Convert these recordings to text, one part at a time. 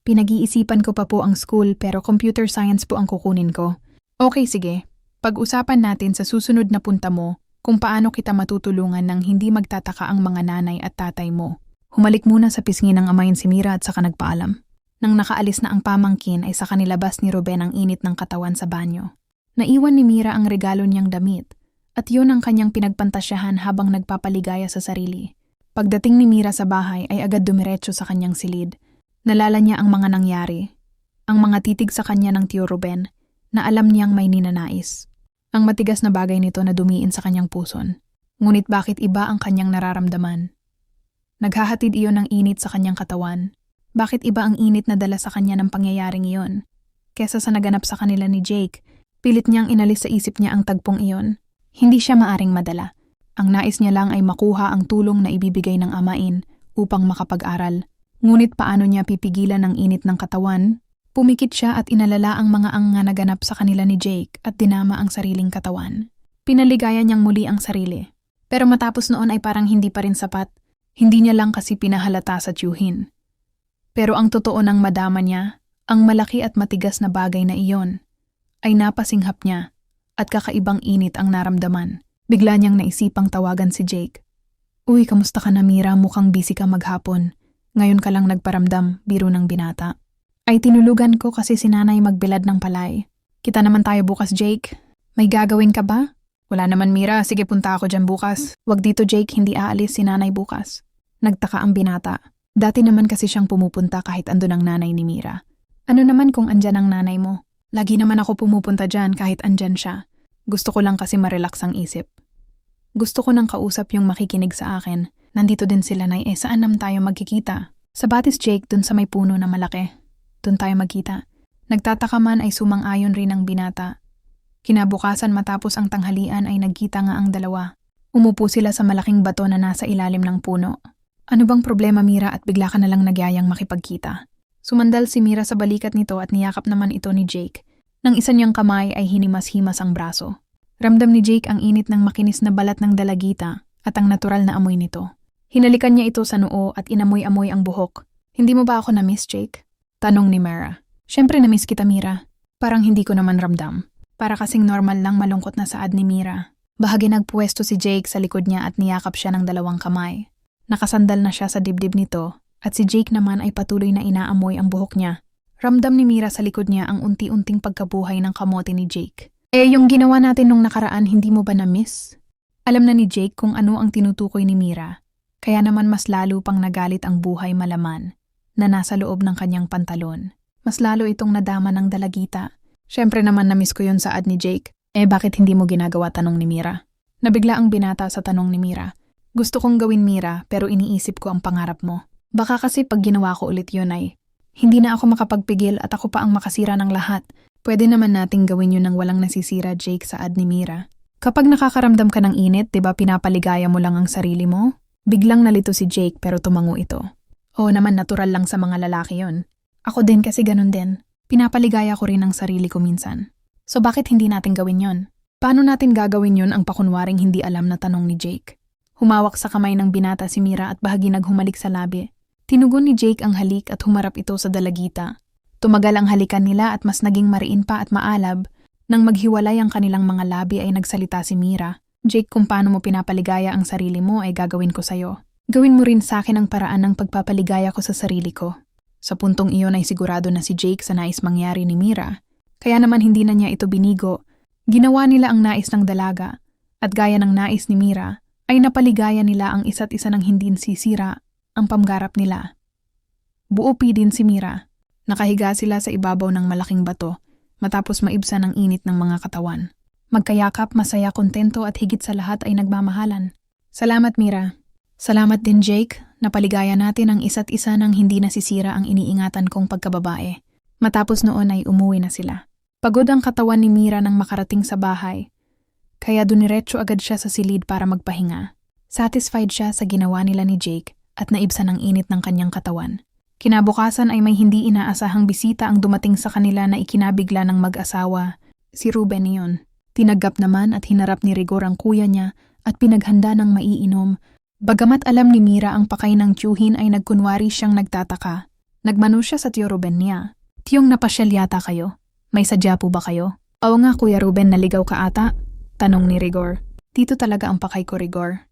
Pinag-iisipan ko pa po ang school pero computer science po ang kukunin ko. Okay, sige. Pag-usapan natin sa susunod na punta mo kung paano kita matutulungan nang hindi magtataka ang mga nanay at tatay mo. Humalik muna sa pisngi ng amayin si Mira at saka nagpaalam. Nang nakaalis na ang pamangkin ay saka nilabas ni Ruben ang init ng katawan sa banyo. Naiwan ni Mira ang regalo niyang damit at yun ang kanyang pinagpantasyahan habang nagpapaligaya sa sarili. Pagdating ni Mira sa bahay ay agad dumiretso sa kanyang silid. Nalala niya ang mga nangyari, ang mga titig sa kanya ng Tio Ruben na alam niyang may ninanais. Ang matigas na bagay nito na dumiin sa kanyang puson. Ngunit bakit iba ang kanyang nararamdaman? Naghahatid iyon ng init sa kanyang katawan. Bakit iba ang init na dala sa kanya ng pangyayaring iyon? Kesa sa naganap sa kanila ni Jake, pilit niyang inalis sa isip niya ang tagpong iyon. Hindi siya maaring madala. Ang nais niya lang ay makuha ang tulong na ibibigay ng amain upang makapag-aral. Ngunit paano niya pipigilan ang init ng katawan? Pumikit siya at inalala ang mga ang naganap sa kanila ni Jake at dinama ang sariling katawan. Pinaligaya niyang muli ang sarili. Pero matapos noon ay parang hindi pa rin sapat. Hindi niya lang kasi pinahalata sa tiyuhin. Pero ang totoo ng madama niya, ang malaki at matigas na bagay na iyon, ay napasinghap niya at kakaibang init ang naramdaman. Bigla niyang naisipang tawagan si Jake. Uy, kamusta ka na Mira? Mukhang busy ka maghapon. Ngayon ka lang nagparamdam, biro ng binata. Ay tinulugan ko kasi si nanay magbilad ng palay. Kita naman tayo bukas, Jake. May gagawin ka ba? Wala naman Mira, sige punta ako dyan bukas. Wag dito Jake, hindi aalis si nanay bukas. Nagtaka ang binata. Dati naman kasi siyang pumupunta kahit andun ang nanay ni Mira. Ano naman kung andyan ang nanay mo? Lagi naman ako pumupunta dyan kahit andyan siya. Gusto ko lang kasi marelax ang isip. Gusto ko nang kausap yung makikinig sa akin. Nandito din sila nay, saan naman tayo magkikita? Sa Batis Jake, dun sa may puno na malaki. Dun tayo magkita. Nagtataka man ay sumang-ayon rin ang binata. Kinabukasan matapos ang tanghalian ay nagkita nga ang dalawa. Umupo sila sa malaking bato na nasa ilalim ng puno. Ano bang problema Mira at bigla ka nalang nagyayang makipagkita? Sumandal si Mira sa balikat nito at niyakap naman ito ni Jake. Nang isa niyang kamay ay hinimas-himas ang braso. Ramdam ni Jake ang init ng makinis na balat ng dalagita at ang natural na amoy nito. Hinalikan niya ito sa noo at inamoy-amoy ang buhok. Hindi mo ba ako na-miss, Jake? Tanong ni Mara. Siyempre na-miss kita, Mira. Parang hindi ko naman ramdam. Para kasing normal lang malungkot na saad ni Mira. Bahagi nagpuwesto si Jake sa likod niya at niyakap siya ng dalawang kamay. Nakasandal na siya sa dibdib nito at si Jake naman ay patuloy na inaamoy ang buhok niya. Ramdam ni Mira sa likod niya ang unti-unting pagkabuhay ng kamote ni Jake. Yung ginawa natin nung nakaraan hindi mo ba na-miss? Alam na ni Jake kung ano ang tinutukoy ni Mira. Kaya naman mas lalo pang nagalit ang buhay malaman na nasa loob ng kanyang pantalon. Mas lalo itong nadama ng dalagita. Siyempre naman na-miss ko yun saad ni Jake. Bakit hindi mo ginagawa tanong ni Mira? Nabigla ang binata sa tanong ni Mira. Gusto kong gawin Mira pero iniisip ko ang pangarap mo. Baka kasi pag ginawa ko ulit yun ay hindi na ako makapagpigil at ako pa ang makasira ng lahat. Pwede naman nating gawin yun ng walang nasisira Jake saad ni Mira. Kapag nakakaramdam ka ng init, diba pinapaligaya mo lang ang sarili mo? Biglang nalito si Jake pero tumango ito. Oo naman natural lang sa mga lalaki yon. Ako din kasi ganun din. Pinapaligaya ko rin ang sarili ko minsan. So bakit hindi natin gawin yon? Paano natin gagawin yon ang pakunwaring hindi alam na tanong ni Jake? Humawak sa kamay ng binata si Mira at bahagi naghumalik sa labi. Tinugon ni Jake ang halik at humarap ito sa dalagita. Tumagal ang halikan nila at mas naging mariin pa at maalab. Nang maghiwalay ang kanilang mga labi ay nagsalita si Mira. Jake, kung paano mo pinapaligaya ang sarili mo ay gagawin ko sa'yo. Gawin mo rin sa akin ang paraan ng pagpapaligaya ko sa sarili ko. Sa puntong iyon ay sigurado na si Jake sa nais mangyari ni Mira. Kaya naman hindi na niya ito binigo. Ginawa nila ang nais ng dalaga. At gaya ng nais ni Mira, ay napaligaya nila ang isa't isa ng hindi sisira ang pamgarap nila. Buopi din si Mira. Nakahiga sila sa ibabaw ng malaking bato matapos maibsan ang init ng mga katawan. Magkayakap, masaya, kontento at higit sa lahat ay nagmamahalan. Salamat Mira. Salamat din Jake, napaligaya natin ang isa't isa ng hindi nasisira ang iniingatan kong pagkababae. Matapos noon ay umuwi na sila. Pagod ang katawan ni Mira nang makarating sa bahay. Kaya duniretso agad siya sa silid para magpahinga. Satisfied siya sa ginawa nila ni Jake at naibsan ang init ng kanyang katawan. Kinabukasan ay may hindi inaasahang bisita ang dumating sa kanila na ikinabigla ng mag-asawa, si Ruben niyon. Tinagap naman at hinarap ni Rigor ang kuya niya at pinaghanda ng maiinom. Bagamat alam ni Mira ang pakay ng tiyuhin ay nagkunwari siyang nagtataka. Nagmano siya sa Tio Ruben niya. Tiyong napasyal yata kayo. May sadya po ba kayo? Oo nga Kuya Ruben, naligaw ka ata? Tanong ni Rigor. Dito talaga ang pakay ko, Rigor.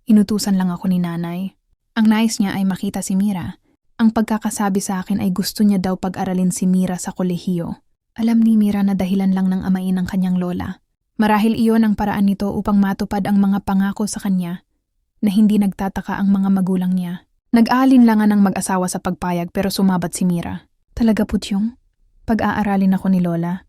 Inutusan lang ako ni nanay. Ang nais niya ay makita si Mira. Ang pagkakasabi sa akin ay gusto niya daw pag-aralin si Mira sa kolehiyo. Alam ni Mira na dahilan lang ng amain ng kanyang lola. Marahil iyon ang paraan nito upang matupad ang mga pangako sa kanya na hindi nagtataka ang mga magulang niya. Nag-aalinlangan ang mag-asawa sa pagpayag pero sumabat si Mira. Talaga po Tiyong? Pag-aaralin ako ni Lola.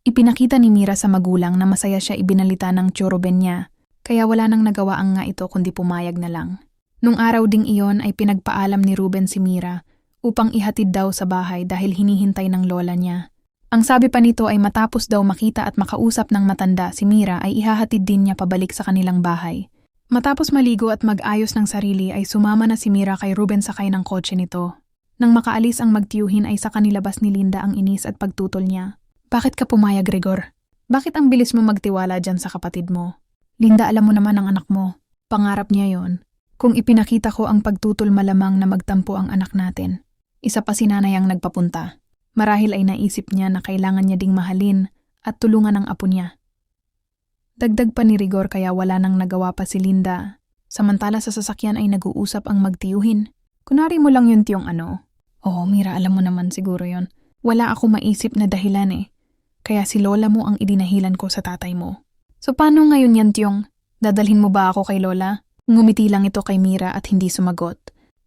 Ipinakita ni Mira sa magulang na masaya siya ibinalita ng Tio Ruben niya, kaya wala nang nagawa ang nga ito kundi pumayag na lang. Nung araw ding iyon ay pinagpaalam ni Ruben si Mira upang ihatid daw sa bahay dahil hinihintay ng lola niya. Ang sabi pa nito ay matapos daw makita at makausap ng matanda si Mira ay ihahatid din niya pabalik sa kanilang bahay. Matapos maligo at mag-ayos ng sarili ay sumama na si Mira kay Ruben sakay ng kotse nito. Nang makaalis ang magtiyuhin ay sa kanilabas ni Linda ang inis at pagtutol niya. Bakit ka pumayag, Rigor? Bakit ang bilis mo magtiwala dyan sa kapatid mo? Linda, alam mo naman ang anak mo. Pangarap niya yon. Kung ipinakita ko ang pagtutol malamang na magtampo ang anak natin. Isa pa si nanay ang nagpapunta. Marahil ay naisip niya na kailangan niya ding mahalin at tulungan ang apo niya. Dagdag pa ni Rigor kaya wala nang nagawa pa si Linda. Samantala sa sasakyan ay nag-uusap ang magtiyuhin. Kunwari mo lang yun Tiyong ano. Oo, Mira, alam mo naman siguro yon. Wala ako maisip na dahilan eh. Kaya si Lola mo ang idinahilan ko sa tatay mo. So paano ngayon yan Tiyong? Dadalhin mo ba ako kay Lola? Ngumiti lang ito kay Mira at hindi sumagot.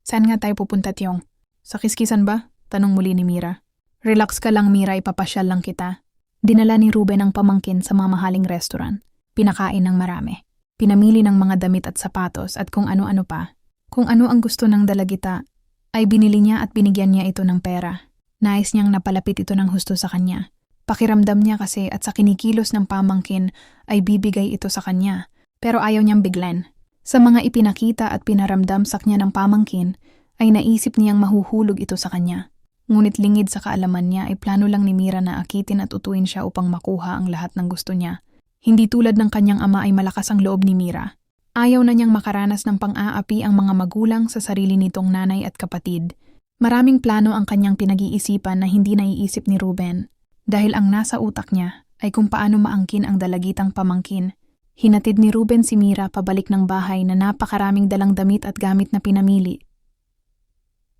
Saan nga tayo pupunta Tiyong? Sa kiskisan ba? Tanong muli ni Mira. Relax ka lang Mira, ipapasyal lang kita. Dinala ni Ruben ang pamangkin sa mamahaling restaurant. Pinakain ng marami. Pinamili ng mga damit at sapatos at kung ano-ano pa. Kung ano ang gusto ng dalagita, ay binili niya at binigyan niya ito ng pera. Nais niyang napalapit ito ng husto sa kanya. Pakiramdam niya kasi at sa kinikilos ng pamangkin ay bibigay ito sa kanya. Pero ayaw niyang biglan. Sa mga ipinakita at pinaramdam sa kanya ng pamangkin, ay naisip niyang mahuhulog ito sa kanya. Ngunit lingid sa kaalaman niya ay plano lang ni Mira na akitin at utuin siya upang makuha ang lahat ng gusto niya. Hindi tulad ng kanyang ama ay malakas ang loob ni Mira. Ayaw na niyang makaranas ng pang-aapi ang mga magulang sa sarili nitong nanay at kapatid. Maraming plano ang kanyang pinag-iisipan na hindi naiisip ni Ruben. Dahil ang nasa utak niya ay kung paano maangkin ang dalagitang pamangkin. Hinatid ni Ruben si Mira pabalik ng bahay na napakaraming dalang damit at gamit na pinamili.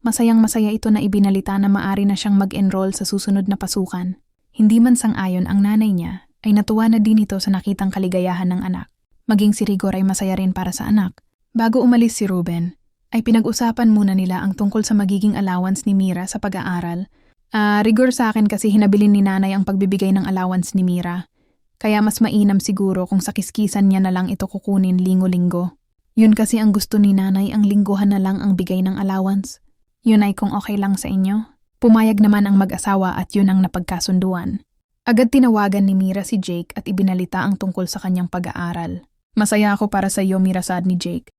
Masayang-masaya ito na ibinalita na maari na siyang mag-enroll sa susunod na pasukan. Hindi man sang-ayon ang nanay niya, ay natuwa na din ito sa nakitang kaligayahan ng anak. Maging si Rigor ay masaya rin para sa anak. Bago umalis si Ruben, ay pinag-usapan muna nila ang tungkol sa magiging allowance ni Mira sa pag-aaral. Rigor sa akin kasi hinabilin ni nanay ang pagbibigay ng allowance ni Mira. Kaya mas mainam siguro kung sa kiskisan niya na lang ito kukunin linggo-linggo. Yun kasi ang gusto ni nanay, ang lingguhan na lang ang bigay ng allowance. Yun ay kung okay lang sa inyo. Pumayag naman ang mag-asawa at yun ang napagkasunduan. Agad tinawagan ni Mira si Jake at ibinalita ang tungkol sa kanyang pag-aaral. Masaya ako para sa iyo, Mira, saad ni Jake.